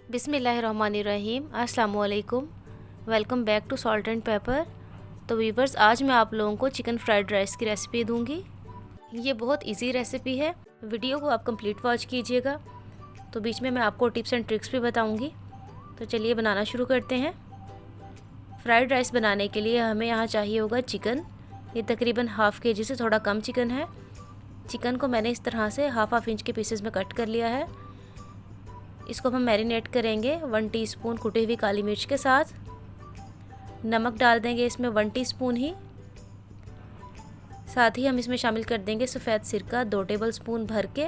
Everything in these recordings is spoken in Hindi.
बिस्मिल्लाहिर्रहमानिर्रहीम। अस्सलाम वालेकुम। Welcome back to salt and pepper. तो वीवर्स, आज मैं आप लोगों को चिकन फ्राइड राइस की रेसिपी दूंगी। ये बहुत इजी रेसिपी है। वीडियो को आप कंप्लीट वॉच कीजिएगा। तो बीच में मैं आपको टिप्स एंड ट्रिक्स भी बताऊंगी। तो चलिए बनाना शुरू करते हैं। फ्राइड राइस बनाने के लिए हमें यहाँ चाहिए होगा चिकन। ये तकरीबन हाफ़ केजी से थोड़ा कम चिकन है। चिकन को मैंने इस तरह से हाफ इंच के पीसेस में कट कर लिया है। इसको हम मैरिनेट करेंगे 1 टीस्पून कुटी हुई काली मिर्च के साथ। नमक डाल देंगे इसमें 1 टीस्पून ही। साथ ही हम इसमें शामिल कर देंगे सफ़ेद सिरका 2 टेबलस्पून भर के।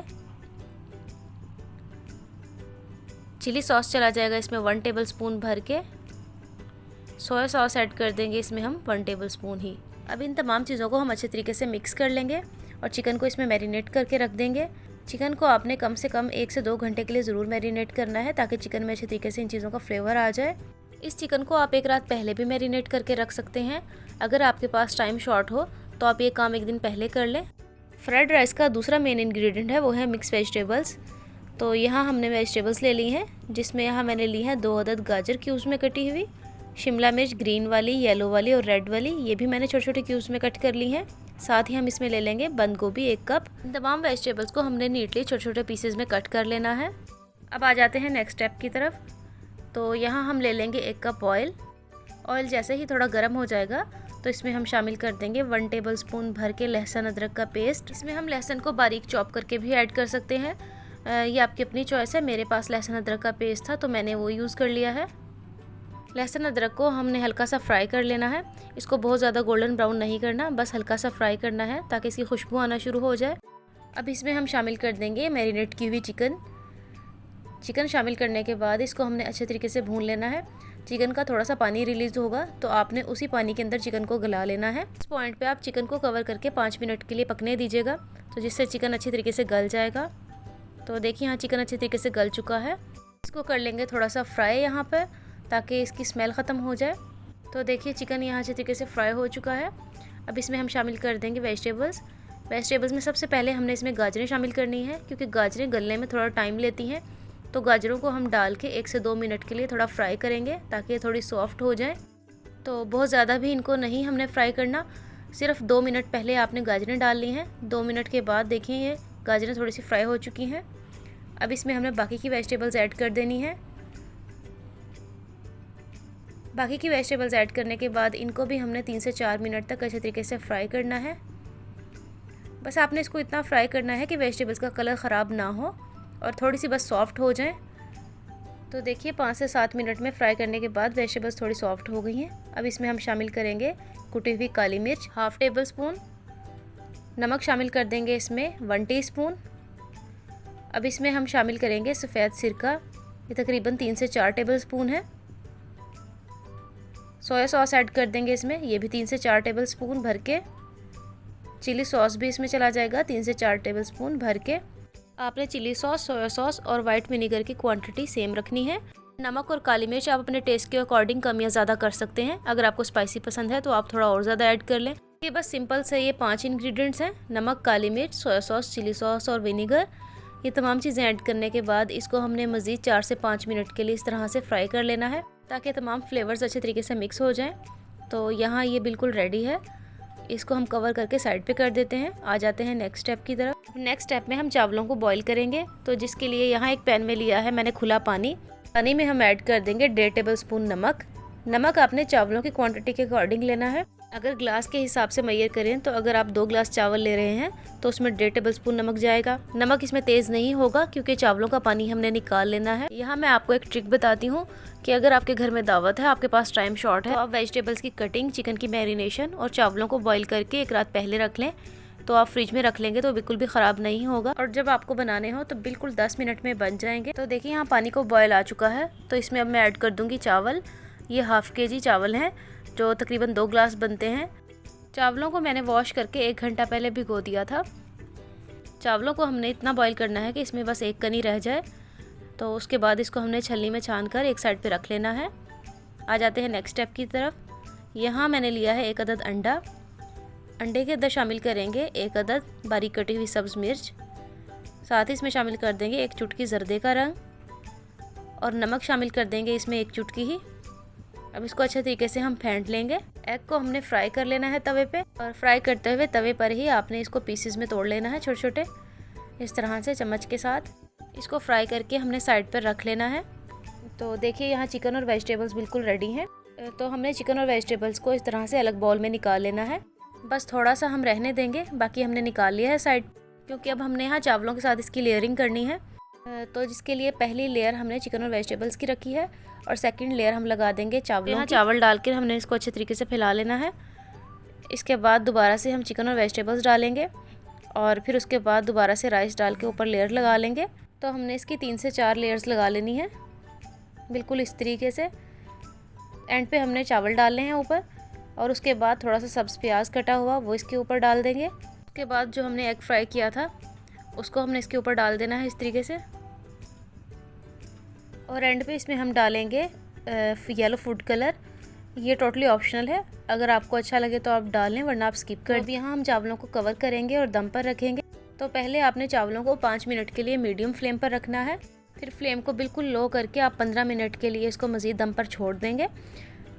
चिली सॉस चला जाएगा इसमें 1 टेबलस्पून भर के। सोया सॉस ऐड कर देंगे इसमें हम 1 टेबलस्पून ही। अब इन तमाम चीज़ों को हम अच्छे तरीके से मिक्स कर लेंगे और चिकन को इसमें मैरिनेट करके रख देंगे। चिकन को आपने कम से कम 1 से 2 घंटे के लिए ज़रूर मैरिनेट करना है ताकि चिकन में अच्छे तरीके से इन चीज़ों का फ्लेवर आ जाए। इस चिकन को आप एक रात पहले भी मैरिनेट करके रख सकते हैं। अगर आपके पास टाइम शॉर्ट हो तो आप ये काम एक दिन पहले कर लें। फ्राइड राइस का दूसरा मेन इंग्रेडिएंट है वो है मिक्स वेजिटेबल्स। तो यहाँ हमने वेजिटेबल्स ले ली हैं, जिसमें यहाँ मैंने ली है 2 अदद गाजर क्यूब्स में कटी हुई, शिमला मिर्च ग्रीन वाली, येलो वाली और रेड वाली, ये भी मैंने छोटे छोटे क्यूब्स में कट कर ली हैं। साथ ही हम इसमें ले लेंगे बंद गोभी 1 कप। इन तमाम वेजिटेबल्स को हमने नीटली छोटे छोटे पीसेस में कट कर लेना है। अब आ जाते हैं नेक्स्ट स्टेप की तरफ। तो यहाँ हम ले लेंगे 1 कप ऑयल। ऑयल जैसे ही थोड़ा गर्म हो जाएगा तो इसमें हम शामिल कर देंगे 1 टेबलस्पून भर के लहसुन अदरक का पेस्ट। इसमें हम लहसुन को बारीक चॉप करके भी ऐड कर सकते हैं, ये आपकी अपनी चॉइस है। मेरे पास लहसुन अदरक का पेस्ट था तो मैंने वो यूज़ कर लिया है। लहसुन अदरक को हमने हल्का सा फ्राई कर लेना है। इसको बहुत ज़्यादा गोल्डन ब्राउन नहीं करना, बस हल्का सा फ्राई करना है ताकि इसकी खुशबू आना शुरू हो जाए। अब इसमें हम शामिल कर देंगे मैरिनेट की हुई चिकन शामिल करने के बाद इसको हमने अच्छे तरीके से भून लेना है। चिकन का थोड़ा सा पानी रिलीज़ होगा तो आपने उसी पानी के अंदर चिकन को गला लेना है। इस पॉइंट पे आप चिकन को कवर करके 5 मिनट के लिए पकने दीजिएगा, तो जिससे चिकन अच्छी तरीके से गल जाएगा। तो देखिए यहाँ चिकन अच्छी तरीके से गल चुका है। इसको कर लेंगे थोड़ा सा फ्राई यहाँ पर ताकि इसकी स्मेल ख़त्म हो जाए। तो देखिए चिकन यहाँ अच्छे तरीके से फ्राई हो चुका है। अब इसमें हम शामिल कर देंगे वेजिटेबल्स में सबसे पहले हमने इसमें गाजरें शामिल करनी है, क्योंकि गाजरें गलने में थोड़ा टाइम लेती हैं। तो गाजरों को हम डाल के 1 से 2 मिनट के लिए थोड़ा फ्राई करेंगे ताकि ये थोड़ी सॉफ्ट हो जाए। तो बहुत ज़्यादा भी इनको नहीं हमने फ्राई करना, सिर्फ 2 मिनट पहले आपने गाजरें डाल ली हैं। 2 मिनट के बाद देखिए ये गाजरें थोड़ी सी फ्राई हो चुकी हैं। अब इसमें हमने बाकी की वेजिटेबल्स ऐड कर देनी है। बाकी की वेजिटेबल्स ऐड करने के बाद इनको भी हमने 3 से 4 मिनट तक अच्छे तरीके से फ्राई करना है। बस आपने इसको इतना फ्राई करना है कि वेजिटेबल्स का कलर ख़राब ना हो और थोड़ी सी बस सॉफ्ट हो जाए। तो देखिए 5 से 7 मिनट में फ्राई करने के बाद वेजिटेबल्स थोड़ी सॉफ्ट हो गई हैं। अब इसमें हम शामिल करेंगे कुटी हुई काली मिर्च हाफ़ टेबलस्पून। नमक शामिल कर देंगे इसमें 1 टीस्पून। अब इसमें हम शामिल करेंगे सफ़ेद सिरका, ये तकरीबन 3 से 4 टेबलस्पून है। सोया सॉस ऐड कर देंगे इसमें, ये भी 3 से 4 टेबलस्पून भर के। चिली सॉस भी इसमें चला जाएगा 3 से 4 टेबलस्पून भर के। आपने चिली सॉस, सोया सॉस और वाइट विनीगर की क्वांटिटी सेम रखनी है। नमक और काली मिर्च आप अपने टेस्ट के अकॉर्डिंग कम या ज़्यादा कर सकते हैं। अगर आपको स्पाइसी पसंद है तो आप थोड़ा और ज़्यादा ऐड कर लें। ये बस सिंपल से ये 5 इंग्रेडिएंट्स हैं, नमक, काली मिर्च, सोया सॉस, चिली सॉस और विनीगर। ये तमाम चीज़ें ऐड करने के बाद इसको हमने मज़ीद 4 से 5 मिनट के लिए इस तरह से फ्राई कर लेना है ताकि तमाम फ्लेवर्स अच्छे तरीके से मिक्स हो जाएं। तो यहाँ ये बिल्कुल रेडी है। इसको हम कवर करके साइड पे कर देते हैं। आ जाते हैं नेक्स्ट स्टेप की तरफ। नेक्स्ट स्टेप में हम चावलों को बॉईल करेंगे। तो जिसके लिए यहाँ एक पैन में लिया है मैंने खुला पानी। पानी में हम ऐड कर देंगे 1.5 टेबलस्पून नमक। नमक आपने चावलों की क्वांटिटी के अकॉर्डिंग लेना है। अगर ग्लास के हिसाब से मेजर करें तो अगर आप 2 ग्लास चावल ले रहे हैं तो उसमें 1.5 टेबलस्पून नमक जाएगा। नमक इसमें तेज़ नहीं होगा क्योंकि चावलों का पानी हमने निकाल लेना है। यहाँ मैं आपको एक ट्रिक बताती हूँ कि अगर आपके घर में दावत है, आपके पास टाइम शॉर्ट है, तो आप वेजिटेबल्स की कटिंग, चिकन की मैरिनेशन और चावलों को बॉईल करके एक रात पहले रख लें। तो आप फ्रिज में रख लेंगे तो बिल्कुल भी ख़राब नहीं होगा और जब आपको बनाने हो तो बिल्कुल 10 मिनट में बन जाएंगे। तो देखिए यहाँ पानी को बॉयल आ चुका है। तो इसमें अब मैं ऐड कर दूँगी चावल। ये हाफ़ केजी चावल हैं जो तकरीबन 2 ग्लास बनते हैं। चावलों को मैंने वॉश करके 1 घंटा पहले भिगो दिया था। चावलों को हमने इतना बॉईल करना है कि इसमें बस 1 कनी रह जाए। तो उसके बाद इसको हमने छलनी में छान कर एक साइड पे रख लेना है। आ जाते हैं नेक्स्ट स्टेप की तरफ। यहाँ मैंने लिया है 1 अदद अंडा। अंडे के अंदर शामिल करेंगे 1 अदद बारीक कटी हुई सब्ज़ मिर्च। साथ ही इसमें शामिल कर देंगे 1 चुटकी ज़र्दे का रंग और नमक शामिल कर देंगे इसमें 1 चुटकी ही। अब इसको अच्छे तरीके से हम फेंट लेंगे। एग को हमने फ्राई कर लेना है तवे पे, और फ्राई करते हुए तवे पर ही आपने इसको पीसेस में तोड़ लेना है छोटे छोटे, इस तरह से चम्मच के साथ। इसको फ्राई करके हमने साइड पर रख लेना है। तो देखिए यहाँ चिकन और वेजिटेबल्स बिल्कुल रेडी हैं। तो हमने चिकन और वेजिटेबल्स को इस तरह से अलग बाउल में निकाल लेना है। बस थोड़ा सा हम रहने देंगे, बाकी हमने निकाल लिया है साइड, क्योंकि अब हमने यहाँ चावलों के साथ इसकी लेयरिंग करनी है। तो जिसके लिए पहली लेयर हमने चिकन और वेजिटेबल्स की रखी है, और सेकंड लेयर हम लगा देंगे चावलों की। चावल डाल के हमने इसको अच्छे तरीके से फैला लेना है। इसके बाद दोबारा से हम चिकन और वेजिटेबल्स डालेंगे, और फिर उसके बाद दोबारा से राइस डाल के ऊपर लेयर लगा लेंगे। तो हमने इसकी 3 से 4 लेयर्स लगा लेनी है, बिल्कुल इस तरीके से। एंड पे हमने चावल डालने हैं ऊपर, और उसके बाद थोड़ा सा सब्ज़ प्याज कटा हुआ वो इसके ऊपर डाल देंगे। उसके बाद जो हमने एग फ्राई किया था उसको हमने इसके ऊपर डाल देना है इस तरीके से। और एंड पे इसमें हम डालेंगे येलो फूड कलर। ये टोटली ऑप्शनल है, अगर आपको अच्छा लगे तो आप डाल लें, वरना आप स्किप कर दें। यहाँ हम चावलों को कवर करेंगे और दम पर रखेंगे। तो पहले आपने चावलों को 5 मिनट के लिए मीडियम फ्लेम पर रखना है, फिर फ्लेम को बिल्कुल लो करके आप 15 मिनट के लिए इसको मज़ीद दम पर छोड़ देंगे।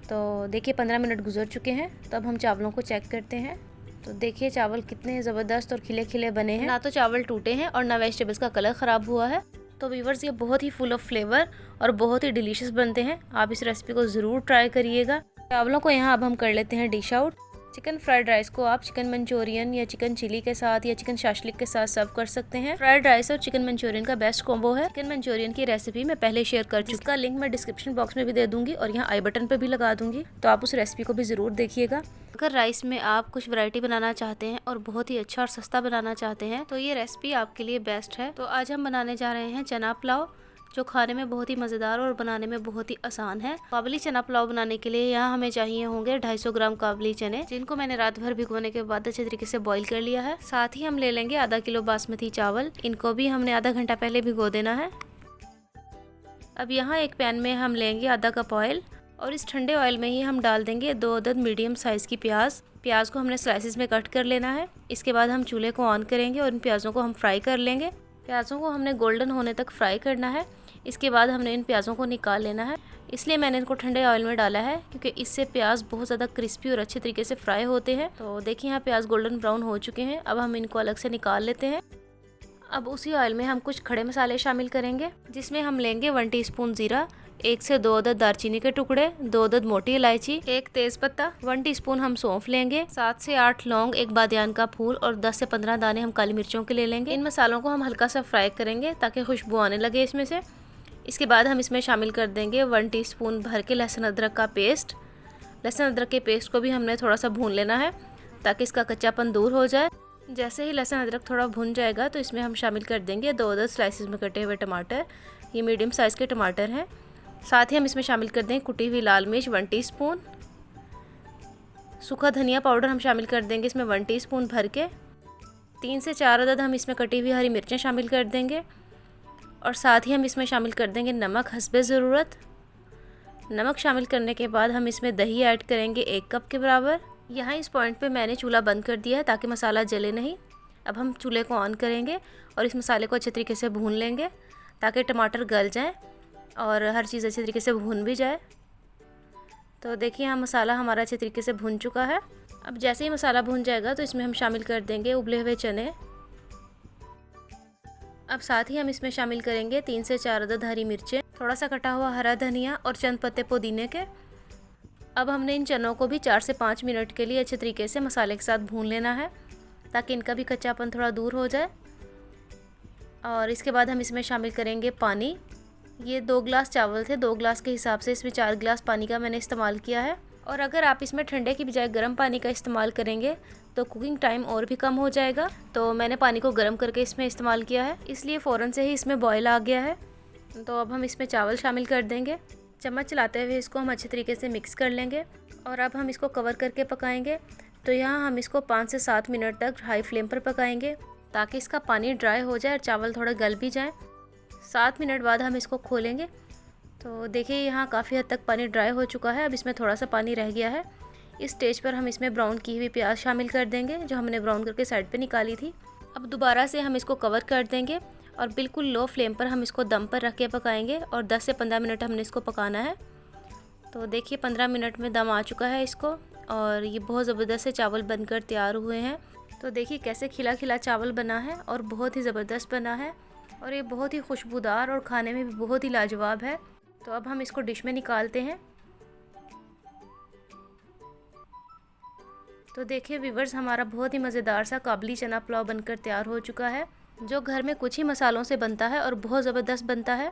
तो देखिए 15 मिनट गुजर चुके हैं। तो अब हम चावलों को चेक करते हैं। तो देखिए चावल कितने ज़बरदस्त और खिले खिले बने हैं, ना तो चावल टूटे हैं और ना वेजिटेबल्स का कलर ख़राब हुआ है। तो व्यूवर्स, ये बहुत ही फुल ऑफ फ्लेवर और बहुत ही डिलीशियस बनते हैं। आप इस रेसिपी को ज़रूर ट्राई करिएगा। चावलों को यहाँ अब हम कर लेते हैं dish out. Chicken fried rice को आप चिकन मंचूरियन या चिकन चिली के साथ या चिकन शाशलिक के साथ सर्व कर सकते हैं। फ्राइड राइस और चिकन मंचूरियन का बेस्ट कॉम्बो है। चिकन मंचूरियन की रेसिपी मैं पहले शेयर कर चुकी, जिसका लिंक मैं डिस्क्रिप्शन बॉक्स में भी दे दूंगी और यहाँ आई बटन पे भी लगा दूंगी, तो आप उस रेसिपी को भी ज़रूर देखिएगा। अगर राइस में आप कुछ वैरायटी बनाना चाहते हैं और बहुत ही अच्छा और सस्ता बनाना चाहते हैं तो ये रेसिपी आपके लिए बेस्ट है। तो आज हम बनाने जा रहे हैं चना पुलाव, जो खाने में बहुत ही मज़ेदार और बनाने में बहुत ही आसान है। काबुली चना पुलाव बनाने के लिए यहाँ हमें चाहिए होंगे 250 ग्राम काबुली चने, जिनको मैंने रात भर भिगोने के बाद अच्छे तरीके से बॉईल कर लिया है। साथ ही हम ले लेंगे आधा किलो बासमती चावल, इनको भी हमने आधा घंटा पहले भिगो देना है। अब यहाँ एक पैन में हम लेंगे आधा कप ऑयल, और इस ठंडे ऑयल में ही हम डाल देंगे 2 अदद मीडियम साइज़ की प्याज को हमने स्लाइसिस में कट कर लेना है। इसके बाद हम चूल्हे को ऑन करेंगे और इन प्याज़ों को हम फ्राई कर लेंगे। प्याज़ों को हमने गोल्डन होने तक फ्राई करना है। इसके बाद हमने इन प्याज़ों को निकाल लेना है। इसलिए मैंने इनको ठंडे ऑयल में डाला है, क्योंकि इससे प्याज बहुत ज़्यादा क्रिस्पी और अच्छे तरीके से फ्राई होते हैं। तो देखिए यहाँ प्याज गोल्डन ब्राउन हो चुके हैं। अब हम इनको अलग से निकाल लेते हैं। अब उसी ऑयल में हम कुछ खड़े मसाले शामिल करेंगे, जिसमें हम लेंगे 1 टीस्पून जीरा, 1 से 2 अदद दालचीनी के टुकड़े, 2 अदद मोटी इलायची, 1 तेज़पत्ता, 1 टीस्पून हम सौंफ लेंगे, 7 से 8 लौंग, 1 बादियान का फूल और 10 से 15 दाने हम काली मिर्चों के ले लेंगे। इन मसालों को हम हल्का सा फ्राई करेंगे ताकि खुशबू आने लगे इसमें से। इसके बाद हम इसमें शामिल कर देंगे 1 टीस्पून भर के लहसुन अदरक का पेस्ट। लहसुन अदरक के पेस्ट को भी हमने थोड़ा सा भून लेना है ताकि इसका कच्चापन दूर हो जाए। जैसे ही लहसुन अदरक थोड़ा भुन जाएगा तो इसमें हम शामिल कर देंगे 2 अदद स्लाइसिस में कटे हुए टमाटर। ये मीडियम साइज़ के टमाटर हैं। साथ ही हम इसमें शामिल कर देंगे कुटी हुई लाल मिर्च 1 टीस्पून। सूखा धनिया पाउडर हम शामिल कर देंगे इसमें 1 टीस्पून भर के। 3 से 4 अदद हम इसमें कटी हुई हरी मिर्चें शामिल कर देंगे, और साथ ही हम इसमें शामिल कर देंगे नमक हस्बे ज़रूरत। नमक शामिल करने के बाद हम इसमें दही ऐड करेंगे 1 कप के बराबर। यहाँ इस पॉइंट पे मैंने चूल्हा बंद कर दिया है ताकि मसाला जले नहीं। अब हम चूल्हे को ऑन करेंगे और इस मसाले को अच्छे तरीके से भून लेंगे ताकि टमाटर गल जाए और हर चीज़ अच्छे तरीके से भून भी जाए। तो देखिए यहाँ मसाला हमारा अच्छे तरीके से भून चुका है। अब जैसे ही मसाला भून जाएगा तो इसमें हम शामिल कर देंगे उबले हुए चने। अब साथ ही हम इसमें शामिल करेंगे 3 से 4 अदद हरी मिर्चें, थोड़ा सा कटा हुआ हरा धनिया और चंद पत्ते पुदीने के। अब हमने इन चनों को भी 4 से 5 मिनट के लिए अच्छे तरीके से मसाले के साथ भून लेना है ताकि इनका भी कच्चापन थोड़ा दूर हो जाए। और इसके बाद हम इसमें शामिल करेंगे पानी। ये 2 गिलास चावल थे, 2 गिलास के हिसाब से इसमें 4 गिलास पानी का मैंने इस्तेमाल किया है। और अगर आप इसमें ठंडे की बजाय गर्म पानी का इस्तेमाल करेंगे तो कुकिंग टाइम और भी कम हो जाएगा। तो मैंने पानी को गर्म करके इसमें इस्तेमाल किया है, इसलिए फ़ौरन से ही इसमें बॉयल आ गया है। तो अब हम इसमें चावल शामिल कर देंगे। चम्मच चलाते हुए इसको हम अच्छे तरीके से मिक्स कर लेंगे और अब हम इसको कवर करके पकाएंगे। तो यहाँ हम इसको 5 से 7 मिनट तक हाई फ्लेम पर पकाएंगे ताकि इसका पानी ड्राई हो जाए और चावल थोड़ा गल भी जाए। 7 मिनट बाद हम इसको खोलेंगे तो देखिए यहाँ काफ़ी हद तक पानी ड्राई हो चुका है। अब इसमें थोड़ा सा पानी रह गया है। इस स्टेज पर हम इसमें ब्राउन की हुई प्याज शामिल कर देंगे जो हमने ब्राउन करके साइड पे निकाली थी। अब दोबारा से हम इसको कवर कर देंगे और बिल्कुल लो फ्लेम पर हम इसको दम पर रख के पकाएंगे और 10 से 15 मिनट हमने इसको पकाना है। तो देखिए 15 मिनट में दम आ चुका है इसको और ये बहुत ज़बरदस्त से चावल बनकर तैयार हुए हैं। तो देखिए कैसे खिला खिला चावल बना है और बहुत ही ज़बरदस्त बना है और ये बहुत ही खुशबूदार और खाने में भी बहुत ही लाजवाब है। तो अब हम इसको डिश में निकालते हैं। तो देखिए व्यूवर्स, हमारा बहुत ही मज़ेदार सा काबली चना पुलाव बनकर तैयार हो चुका है, जो घर में कुछ ही मसालों से बनता है और बहुत ज़बरदस्त बनता है।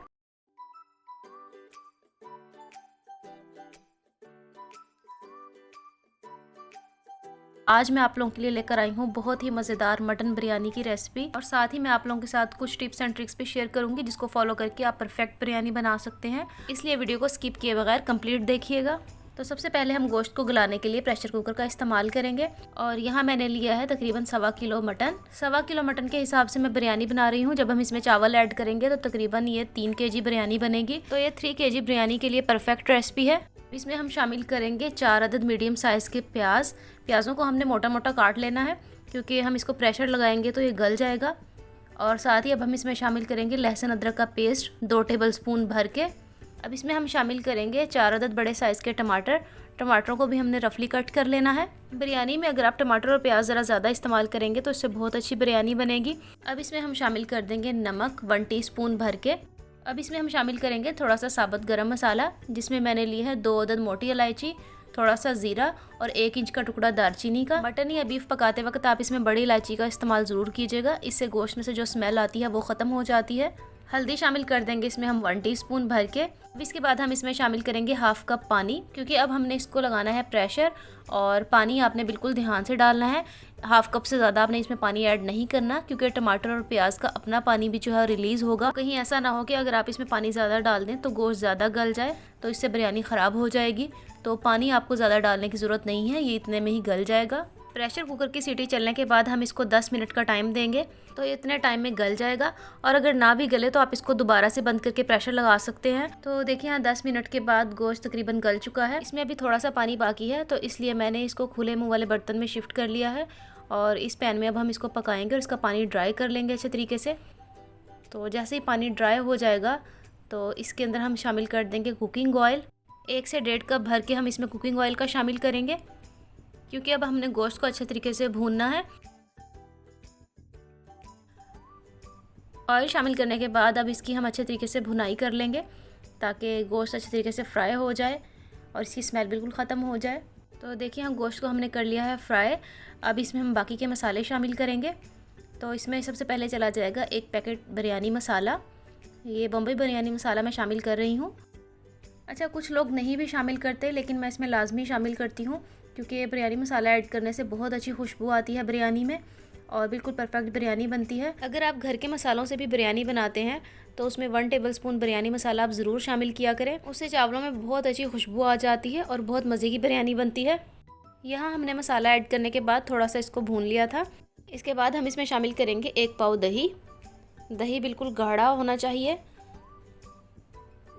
आज मैं आप लोगों के लिए लेकर आई हूँ बहुत ही मज़ेदार मटन बिरयानी की रेसिपी और साथ ही मैं आप लोगों के साथ कुछ टिप्स एंड ट्रिक्स भी शेयर करूँगी जिसको फॉलो करके आप परफेक्ट बिरयानी बना सकते हैं। इसलिए वीडियो को स्किप किए बगैर कंप्लीट देखिएगा। तो सबसे पहले हम गोश्त को गलाने के लिए प्रेशर कुकर का इस्तेमाल करेंगे और यहाँ मैंने लिया है तकरीबन 1.25 किलो मटन। 1.25 किलो मटन के हिसाब से मैं बिरयानी बना रही हूँ। जब हम इसमें चावल ऐड करेंगे तो तकरीबन ये 3 kg बिरयानी बनेगी। तो ये 3 kg बिरयानी के लिए परफेक्ट रेसिपी है। इसमें हम शामिल करेंगे 4 अदद मीडियम साइज़ के प्याज़ों को हमने मोटा मोटा काट लेना है क्योंकि हम इसको प्रेशर लगाएंगे तो ये गल जाएगा। और साथ ही अब हम इसमें शामिल करेंगे लहसुन अदरक का पेस्ट 2 टेबलस्पून भर के। अब इसमें हम शामिल करेंगे 4 अदद बड़े साइज़ के टमाटरों को भी हमने रफली कट कर लेना है। बिरयानी में अगर आप टमाटर और प्याज ज़रा ज़्यादा इस्तेमाल करेंगे तो इससे बहुत अच्छी बिरयानी बनेगी। अब इसमें हम शामिल कर देंगे नमक 1 टीस्पून भर के। अब इसमें हम शामिल करेंगे थोड़ा सा साबुत गरम मसाला, जिसमें मैंने ली है 2 अदद मोटी इलायची, थोड़ा सा ज़ीरा और 1 इंच का टुकड़ा दालचीनी का। मटन या बीफ पकाते वक्त आप इसमें बड़ी इलायची का इस्तेमाल ज़रूर कीजिएगा, इससे गोश्त में से जो स्मेल आती है वो ख़त्म हो जाती है। हल्दी शामिल कर देंगे इसमें हम 1 टीस्पून भर के। अब इसके बाद हम इसमें शामिल करेंगे 1/2 कप पानी, क्योंकि अब हमने इसको लगाना है प्रेशर और पानी आपने बिल्कुल ध्यान से डालना है। 1/2 कप से ज़्यादा आपने इसमें पानी ऐड नहीं करना, क्योंकि टमाटर और प्याज का अपना पानी भी जो है रिलीज़ होगा। कहीं ऐसा ना हो कि अगर आप इसमें पानी ज़्यादा डाल दें तो गोश्त ज़्यादा गल जाए, तो इससे बिरयानी ख़राब हो जाएगी। तो पानी आपको ज़्यादा डालने की ज़रूरत नहीं है, ये इतने में ही गल जाएगा। प्रेशर कुकर की सीटी चलने के बाद हम इसको 10 मिनट का टाइम देंगे, तो ये इतने टाइम में गल जाएगा। और अगर ना भी गले तो आप इसको दोबारा से बंद करके प्रेशर लगा सकते हैं। तो देखिए यहाँ 10 मिनट के बाद गोश्त तकरीबन गल चुका है। इसमें अभी थोड़ा सा पानी बाकी है, तो इसलिए मैंने इसको खुले मुँह वाले बर्तन में शिफ्ट कर लिया है और इस पैन में अब हम इसको पकाएंगे और इसका पानी ड्राई कर लेंगे अच्छे तरीके से। तो जैसे ही पानी ड्राई हो जाएगा तो इसके अंदर हम शामिल कर देंगे कुकिंग ऑयल। 1 से 1.5 कप भर के हम इसमें कुकिंग ऑयल का शामिल करेंगे, क्योंकि अब हमने गोश्त को अच्छे तरीके से भूनना है। ऑयल शामिल करने के बाद अब इसकी हम अच्छे तरीके से भुनाई कर लेंगे ताकि गोश्त अच्छे तरीके से फ्राई हो जाए और इसकी स्मेल बिल्कुल ख़त्म हो जाए। तो देखिए हम गोश्त को हमने कर लिया है फ्राई। अब इसमें हम बाकी के मसाले शामिल करेंगे। तो इसमें सबसे पहले चला जाएगा 1 पैकेट बिरयानी मसाला। ये बम्बई बिरयानी मसाला मैं शामिल कर रही हूँ। अच्छा, कुछ लोग नहीं भी शामिल करते, लेकिन मैं इसमें लाजमी शामिल करती हूँ क्योंकि ये बिरयानी मसाला ऐड करने से बहुत अच्छी खुशबू आती है बिरयानी में और बिल्कुल परफेक्ट बिरयानी बनती है। अगर आप घर के मसालों से भी बिरयानी बनाते हैं तो उसमें 1 टेबलस्पून बिरयानी मसाला आप ज़रूर शामिल किया करें, उससे चावलों में बहुत अच्छी खुशबू आ जाती है और बहुत मज़े की बिरयानी बनती है। यहाँ हमने मसाला ऐड करने के बाद थोड़ा सा इसको भून लिया था। इसके बाद हम इसमें शामिल करेंगे 1 पाव दही। दही बिल्कुल गाढ़ा होना चाहिए।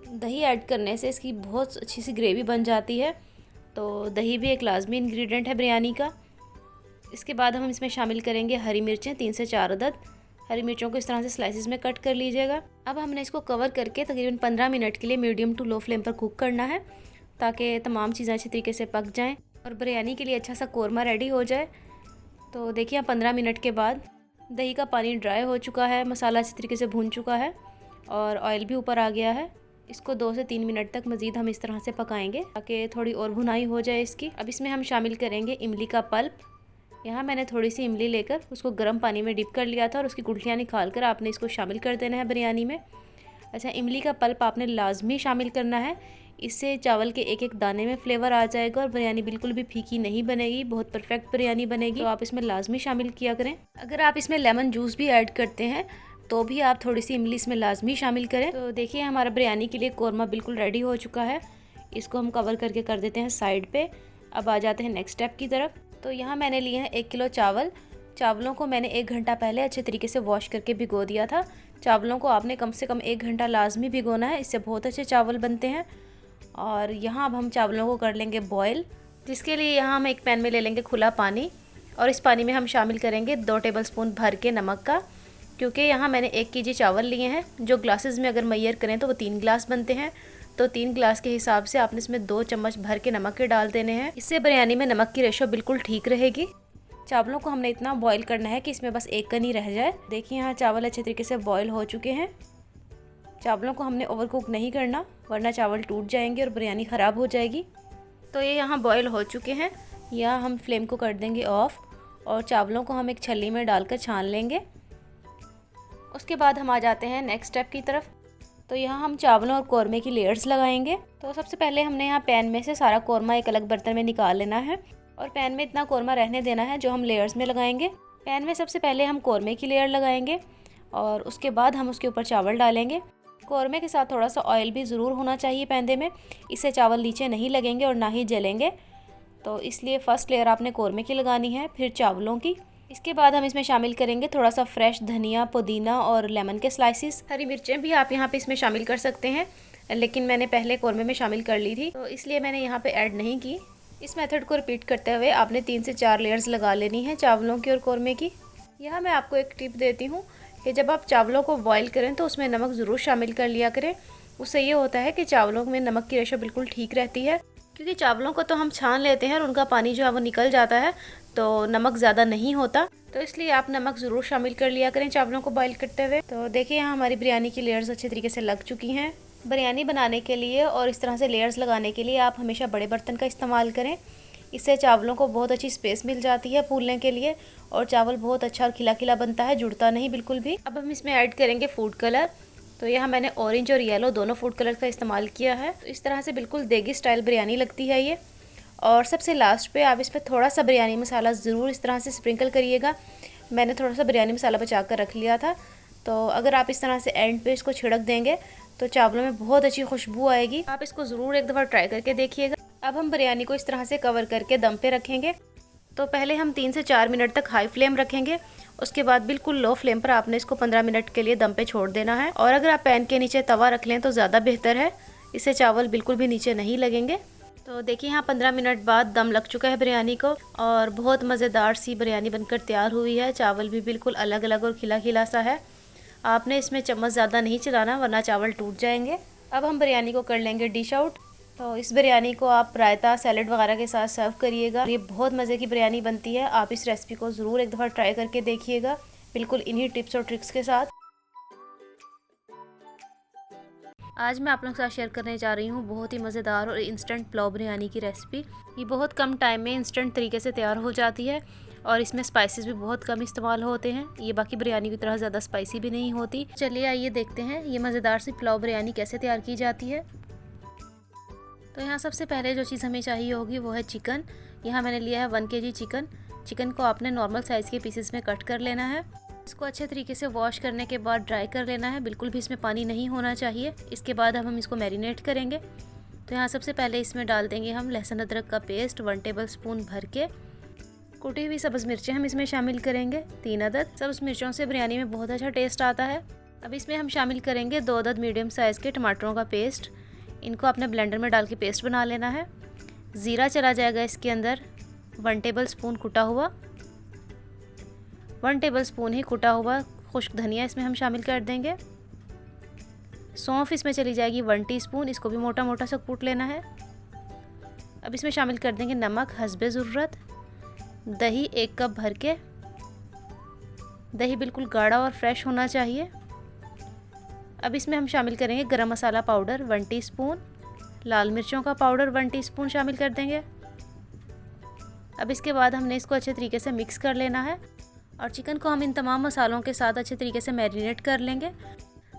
दही ऐड करने से इसकी बहुत अच्छी सी ग्रेवी बन जाती है, तो दही भी एक लाजमी इंग्रेडिएंट है बिरयानी का। इसके बाद हम इसमें शामिल करेंगे हरी मिर्चें 3 से 4 अदद। हरी मिर्चों को इस तरह से स्लाइसिस में कट कर लीजिएगा। अब हमने इसको कवर करके तकरीबन 15 मिनट के लिए मीडियम टू लो फ्लेम पर कुक करना है ताकि तमाम चीज़ें अच्छी तरीके से पक जाएँ और बिरयानी के लिए अच्छा सा कोरमा रेडी हो जाए। तो देखिए 15 मिनट के बाद दही का पानी ड्राई हो चुका है, मसाला अच्छी तरीके से भून चुका है और ऑयल भी ऊपर आ गया है। इसको 2 से 3 मिनट तक मज़ीद हम इस तरह से पकाएंगे ताकि थोड़ी और भुनाई हो जाए इसकी। अब इसमें हम शामिल करेंगे इमली का पल्प। यहाँ मैंने थोड़ी सी इमली लेकर उसको गर्म पानी में डिप कर लिया था और उसकी गुठलियाँ निकाल कर आपने इसको शामिल कर देना है बिरयानी में। अच्छा, इमली का पल्प आपने लाजमी शामिल करना है, इससे चावल के एक एक दाने में फ्लेवर आ जाएगा और बिरयानी बिल्कुल भी फीकी नहीं बनेगी, बहुत परफेक्ट बिरयानी बनेगी। तो आप इसमें लाजमी शामिल किया करें। अगर आप इसमें लेमन जूस भी ऐड करते हैं तो भी आप थोड़ी सी इमली इसमें लाजमी शामिल करें। तो देखिए हमारा बिरयानी के लिए कोरमा बिल्कुल रेडी हो चुका है। इसको हम कवर करके कर देते हैं साइड पे। अब आ जाते हैं नेक्स्ट स्टेप की तरफ। तो यहाँ मैंने लिए हैं 1 किलो चावल। चावलों को मैंने 1 घंटा पहले अच्छे तरीके से वॉश करके भिगो दिया था। चावलों को आपने कम से कम 1 घंटा लाजमी भिगोना है, इससे बहुत अच्छे चावल बनते हैं। और यहाँ अब हम चावलों को कर लेंगे बॉयल, जिसके लिए यहाँ हम एक पैन में ले लेंगे खुला पानी और इस पानी में हम शामिल करेंगे 2 टेबलस्पून भर के नमक का। क्योंकि यहाँ मैंने 1 केजी चावल लिए हैं, जो ग्लासेस में अगर मैयर करें तो वो 3 ग्लास बनते हैं। तो 3 ग्लास के हिसाब से आपने इसमें 2 चम्मच भर के नमक के डाल देने हैं। इससे बिरयानी में नमक की रेशो बिल्कुल ठीक रहेगी। चावलों को हमने इतना बॉईल करना है कि इसमें बस एक कनी रह जाए। देखिए यहाँ चावल अच्छे तरीके से बॉईल हो चुके हैं। चावलों को हमने ओवर कुक नहीं करना, वरना चावल टूट जाएंगे और बिरयानी ख़राब हो जाएगी। तो ये यहाँ बॉईल हो चुके हैं। यहाँ हम फ्लेम को कर देंगे ऑफ़ और चावलों को हम एक छल्ली में डालकर छान लेंगे। उसके बाद हम आ जाते हैं नेक्स्ट स्टेप की तरफ। तो यहाँ हम चावलों और कौरमे की लेयर्स लगाएंगे। तो सबसे पहले हमने यहाँ पैन में से सारा कौरमा एक अलग बर्तन में निकाल लेना है और पैन में इतना कौरमा रहने देना है जो हम लेयर्स में लगाएंगे। पैन में सबसे पहले हम कौरमे की लेयर लगाएंगे और उसके बाद हम उसके ऊपर चावल डालेंगे। कौरमे के साथ थोड़ा सा ऑयल भी ज़रूर होना चाहिए पैंदे में, इससे चावल नीचे नहीं लगेंगे और ना ही जलेंगे। तो इसलिए फ़र्स्ट लेयर आपने कौरमे की लगानी है, फिर चावलों की। इसके बाद हम इसमें शामिल करेंगे थोड़ा सा फ्रेश धनिया, पुदीना और लेमन के स्लाइसिस। हरी मिर्चें भी आप यहाँ पे इसमें शामिल कर सकते हैं, लेकिन मैंने पहले कौरमे में शामिल कर ली थी तो इसलिए मैंने यहाँ पे ऐड नहीं की। इस मेथड को रिपीट करते हुए आपने 3 से 4 लेयर्स लगा लेनी है चावलों की और कौरमे की। यहाँ मैं आपको एक टिप देती हूँ कि जब आप चावलों को बॉईल करें तो उसमें नमक ज़रूर शामिल कर लिया करें। उससे ये होता है कि चावलों में नमक की रेशो बिल्कुल ठीक रहती है, क्योंकि चावलों को तो हम छान लेते हैं और उनका पानी जो है वो निकल जाता है, तो नमक ज़्यादा नहीं होता। तो इसलिए आप नमक ज़रूर शामिल कर लिया करें चावलों को बॉईल करते हुए। तो देखिए यहाँ हमारी बिरयानी की लेयर्स अच्छे तरीके से लग चुकी हैं। बिरयानी बनाने के लिए और इस तरह से लेयर्स लगाने के लिए आप हमेशा बड़े बर्तन का इस्तेमाल करें। इससे चावलों को बहुत अच्छी स्पेस मिल जाती है फूलने के लिए और चावल बहुत अच्छा और खिला खिला बनता है, जुड़ता नहीं बिल्कुल भी। अब हम इसमें ऐड करेंगे फूड कलर। तो यहाँ मैंने ऑरेंज और येलो दोनों फूड कलर का इस्तेमाल किया है। तो इस तरह से बिल्कुल देगी स्टाइल बिरयानी लगती है ये। और सबसे लास्ट पे आप इसमें थोड़ा सा बिरयानी मसाला ज़रूर इस तरह से स्प्रिंकल करिएगा। मैंने थोड़ा सा बिरयानी मसाला बचा कर रख लिया था, तो अगर आप इस तरह से एंड पे इसको छिड़क देंगे तो चावलों में बहुत अच्छी खुशबू आएगी। आप इसको ज़रूर एक दफ़ा ट्राई करके देखिएगा। अब हम बिरयानी को इस तरह से कवर करके दम पे रखेंगे। तो पहले हम 3 से 4 मिनट तक हाई फ्लेम रखेंगे, उसके बाद बिल्कुल लो फ्लेम पर आपने इसको 15 मिनट के लिए दम पे छोड़ देना है। और अगर आप पैन के नीचे तवा रख लें तो ज़्यादा बेहतर है, इससे चावल बिल्कुल भी नीचे नहीं लगेंगे। तो देखिए यहाँ 15 मिनट बाद दम लग चुका है बिरयानी को और बहुत मज़ेदार सी बिरयानी बनकर तैयार हुई है। चावल भी बिल्कुल अलग अलग और खिला खिला सा है। आपने इसमें चम्मच ज़्यादा नहीं चलाना, वरना चावल टूट जाएंगे। अब हम बिरयानी को कर लेंगे डिश आउट। तो इस बिरयानी को आप रायता, सैलड वगैरह के साथ सर्व करिएगा। ये बहुत मज़े की बिरयानी बनती है। आप इस रेसिपी को ज़रूर एक दफ़ा ट्राई करके देखिएगा, बिल्कुल इन्हीं टिप्स और ट्रिक्स के साथ। आज मैं आप लोगों के साथ शेयर करने जा रही हूँ बहुत ही मज़ेदार और इंस्टेंट पुलाव बिरयानी की रेसिपी। ये बहुत कम टाइम में इंस्टेंट तरीके से तैयार हो जाती है और इसमें स्पाइसेस भी बहुत कम इस्तेमाल होते हैं। ये बाकी बिरयानी की तरह ज़्यादा स्पाइसी भी नहीं होती। चलिए आइए देखते हैं ये मज़ेदार सी पुलाव बिरयानी कैसे तैयार की जाती है। तो यहाँ सबसे पहले जो चीज़ हमें चाहिए होगी वो है चिकन। यहाँ मैंने लिया है 1 kg चिकन। चिकन को आपने नॉर्मल साइज़ के पीसेस में कट कर लेना है। इसको अच्छे तरीके से वॉश करने के बाद ड्राई कर लेना है, बिल्कुल भी इसमें पानी नहीं होना चाहिए। इसके बाद अब हम इसको मैरिनेट करेंगे। तो यहाँ सबसे पहले इसमें डाल देंगे हम लहसुन अदरक का पेस्ट 1 टेबल स्पून भर के। कुटी हुई सब्ज़ मिर्चें हम इसमें शामिल करेंगे 3 अदद। सब्ज़ मिर्चों से बिरयानी में बहुत अच्छा टेस्ट आता है। अब इसमें हम शामिल करेंगे 2 अदद मीडियम साइज़ के टमाटरों का पेस्ट। इनको अपने ब्लेंडर में डाल के पेस्ट बना लेना है। ज़ीरा चला जाएगा इसके अंदर, 1 टेबल स्पून कुटा हुआ, 1 टेबल स्पून ही कुटा हुआ खुश्क धनिया इसमें हम शामिल कर देंगे। सौंफ इसमें चली जाएगी 1 टीस्पून, इसको भी मोटा मोटा सा कूट लेना है। अब इसमें शामिल कर देंगे नमक हस्बे ज़रूरत। दही 1 कप भर के। दही बिल्कुल गाढ़ा और फ्रेश होना चाहिए। अब इसमें हम शामिल करेंगे गरम मसाला पाउडर 1 टीस्पून, लाल मिर्चों का पाउडर 1 टीस्पून शामिल कर देंगे। अब इसके बाद हमने इसको अच्छे तरीके से मिक्स कर लेना है और चिकन को हम इन तमाम मसालों के साथ अच्छे तरीके से मैरिनेट कर लेंगे।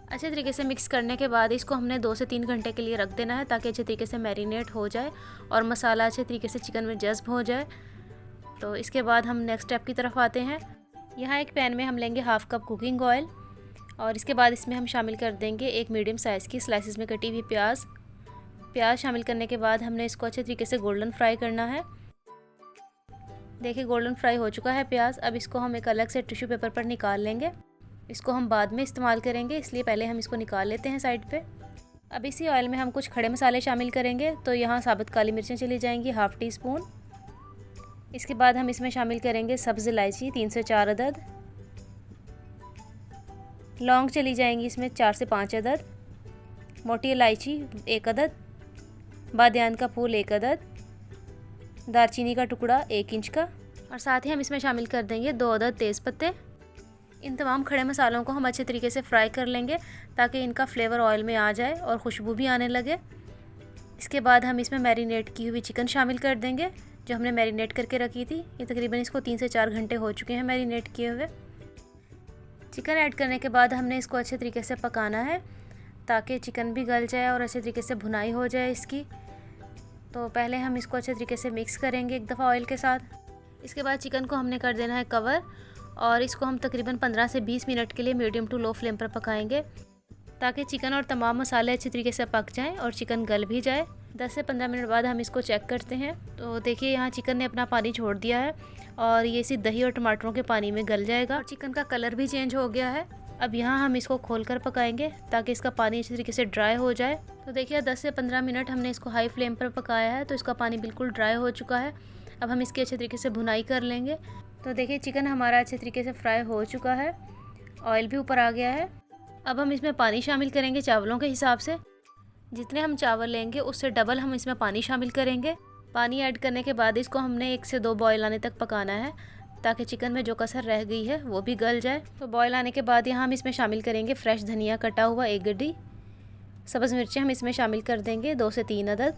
अच्छे तरीके से मिक्स करने के बाद इसको हमने 2 से 3 घंटे के लिए रख देना है, ताकि अच्छे तरीके से मैरिनेट हो जाए और मसाला अच्छे तरीके से चिकन में जज़्ब हो जाए। तो इसके बाद हम नेक्स्ट स्टेप की तरफ आते हैं। यहाँ एक पैन में हम लेंगे 1/2 कप कुकिंग ऑयल और इसके बाद इसमें हम शामिल कर देंगे 1 मीडियम साइज़ की स्लाइसिस में कटी हुई प्याज। प्याज शामिल करने के बाद हमने इसको अच्छे तरीके से गोल्डन फ्राई करना है। देखिए गोल्डन फ्राई हो चुका है प्याज। अब इसको हम एक अलग से टिश्यू पेपर पर निकाल लेंगे। इसको हम बाद में इस्तेमाल करेंगे, इसलिए पहले हम इसको निकाल लेते हैं साइड पे। अब इसी ऑयल में हम कुछ खड़े मसाले शामिल करेंगे। तो यहाँ साबुत काली मिर्चें चली जाएंगी 1/2 टीस्पून। इसके बाद हम इसमें शामिल करेंगे सब्ज़ इलायची 3 से 4 अदद, लौंग चली जाएंगी इसमें 4 से 5 अदद, मोटी इलायची 1 अदद, बादियान का फूल 1 अदद, दालचीनी का टुकड़ा 1 इंच का, और साथ ही हम इसमें शामिल कर देंगे 2 अदद तेज़पत्ते। इन तमाम खड़े मसालों को हम अच्छे तरीके से फ्राई कर लेंगे ताकि इनका फ्लेवर ऑयल में आ जाए और खुशबू भी आने लगे। इसके बाद हम इसमें मैरिनेट की हुई चिकन शामिल कर देंगे जो हमने मैरिनेट करके रखी थी। ये तकरीबन इसको 3 से 4 घंटे हो चुके हैं मैरिनेट किए हुए। चिकन ऐड करने के बाद हमने इसको अच्छे तरीके से पकाना है ताकि चिकन भी गल जाए और अच्छे तरीके से भुनाई हो जाए इसकी। तो पहले हम इसको अच्छे तरीके से मिक्स करेंगे एक दफ़ा ऑयल के साथ। इसके बाद चिकन को हमने कर देना है कवर और इसको हम तकरीबन 15 से 20 मिनट के लिए मीडियम टू लो फ्लेम पर पकाएंगे ताकि चिकन और तमाम मसाले अच्छी तरीके से पक जाएं और चिकन गल भी जाए। 10 से 15 मिनट बाद हम इसको चेक करते हैं। तो देखिए यहाँ चिकन ने अपना पानी छोड़ दिया है और ये इसी दही और टमाटरों के पानी में गल जाएगा और चिकन का कलर भी चेंज हो गया है। अब यहाँ हम इसको खोल कर पकाएंगे ताकि इसका पानी अच्छी तरीके से ड्राई हो जाए। तो देखिए 10 से 15 मिनट हमने इसको हाई फ्लेम पर पकाया है तो इसका पानी बिल्कुल ड्राई हो चुका है। अब हम इसकी अच्छे तरीके से भुनाई कर लेंगे। तो देखिए चिकन हमारा अच्छे तरीके से फ्राई हो चुका है, ऑयल भी ऊपर आ गया है। अब हम इसमें पानी शामिल करेंगे चावलों के हिसाब से। जितने हम चावल लेंगे उससे डबल हम इसमें पानी शामिल करेंगे। पानी ऐड करने के बाद इसको हमने 1 से 2 बॉयल आने तक पकाना है ताकि चिकन में जो कसर रह गई है वो भी गल जाए। तो बॉयल आने के बाद यहाँ हम इसमें शामिल करेंगे फ्रेश धनिया कटा हुआ 1 गड्डी, सब्ज़ मिर्चें हम इसमें शामिल कर देंगे 2 से 3 अदद,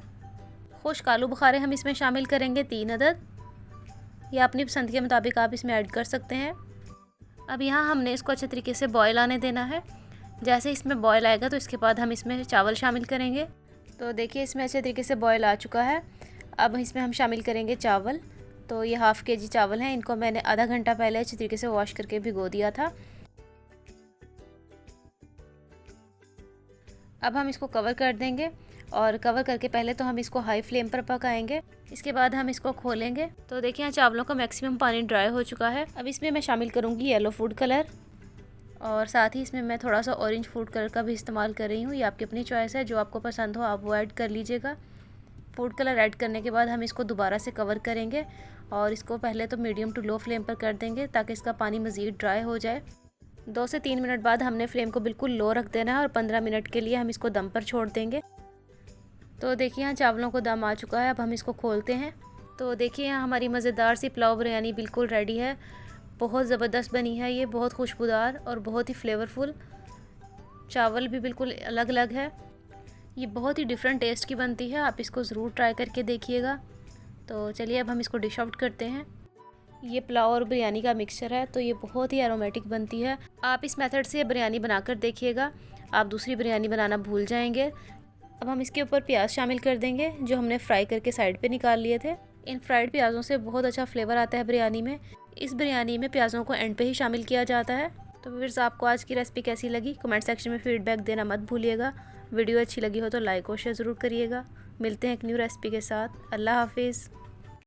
खुश्क आलू बुखारे हम इसमें शामिल करेंगे 3 अदद, या अपनी पसंद के मुताबिक आप इसमें ऐड कर सकते हैं। अब यहाँ हमने इसको अच्छे तरीके से बॉयल आने देना है। जैसे इसमें बॉयल आएगा तो इसके बाद हम इसमें चावल शामिल करेंगे। तो देखिए इसमें अच्छे तरीके से बॉयल आ चुका है। अब इसमें हम शामिल करेंगे चावल। तो ये हाफ़ kg चावल हैं, इनको मैंने आधा घंटा पहले अच्छी तरीके से वॉश करके भिगो दिया था। अब हम इसको कवर कर देंगे और कवर करके पहले तो हम इसको हाई फ्लेम पर पकाएंगे। इसके बाद हम इसको खोलेंगे। तो देखिए यहाँ चावलों का मैक्सिमम पानी ड्राई हो चुका है। अब इसमें मैं शामिल करूँगी येलो फूड कलर और साथ ही इसमें मैं थोड़ा सा ऑरेंज फूड कलर का भी इस्तेमाल कर रही हूँ। ये आपकी अपनी चॉइस है, जो आपको पसंद हो आप वो ऐड कर लीजिएगा। फूड कलर ऐड करने के बाद हम इसको दोबारा से कवर करेंगे और इसको पहले तो मीडियम टू लो फ्लेम पर कर देंगे ताकि इसका पानी मज़ीद ड्राई हो जाए। 2 से 3 मिनट बाद हमने फ्लेम को बिल्कुल लो रख देना है और 15 मिनट के लिए हम इसको दम पर छोड़ देंगे। तो देखिए यहाँ चावलों को दम आ चुका है। अब हम इसको खोलते हैं। तो देखिए यहाँ हमारी मज़ेदार सी पुलाव बिरयानी बिल्कुल रेडी है। बहुत ज़बरदस्त बनी है ये, बहुत खुशबूदार और बहुत ही फ्लेवरफुल। चावल भी बिल्कुल अलग अलग है। ये बहुत ही डिफरेंट टेस्ट की बनती है, आप इसको ज़रूर ट्राई करके देखिएगा। तो चलिए अब हम इसको डिश आउट करते हैं। ये पुलाव और बिरयानी का मिक्सचर है तो ये बहुत ही एरोमेटिक बनती है। आप इस मेथड से बिरयानी बनाकर देखिएगा, आप दूसरी बिरयानी बनाना भूल जाएंगे। अब हम इसके ऊपर प्याज शामिल कर देंगे जो हमने फ्राई करके साइड पे निकाल लिए थे। इन फ्राइड प्याज़ों से बहुत अच्छा फ्लेवर आता है बिरयानी में। इस बिरयानी में प्याज़ों को एंड पे ही शामिल किया जाता है। तो व्यूअर्स आपको आज की रेसिपी कैसी लगी कमेंट सेक्शन में फीडबैक देना मत भूलिएगा। वीडियो अच्छी लगी हो तो लाइक और शेयर ज़रूर करिएगा। मिलते हैं एक न्यू रेसिपी के साथ। अल्लाह हाफिज़।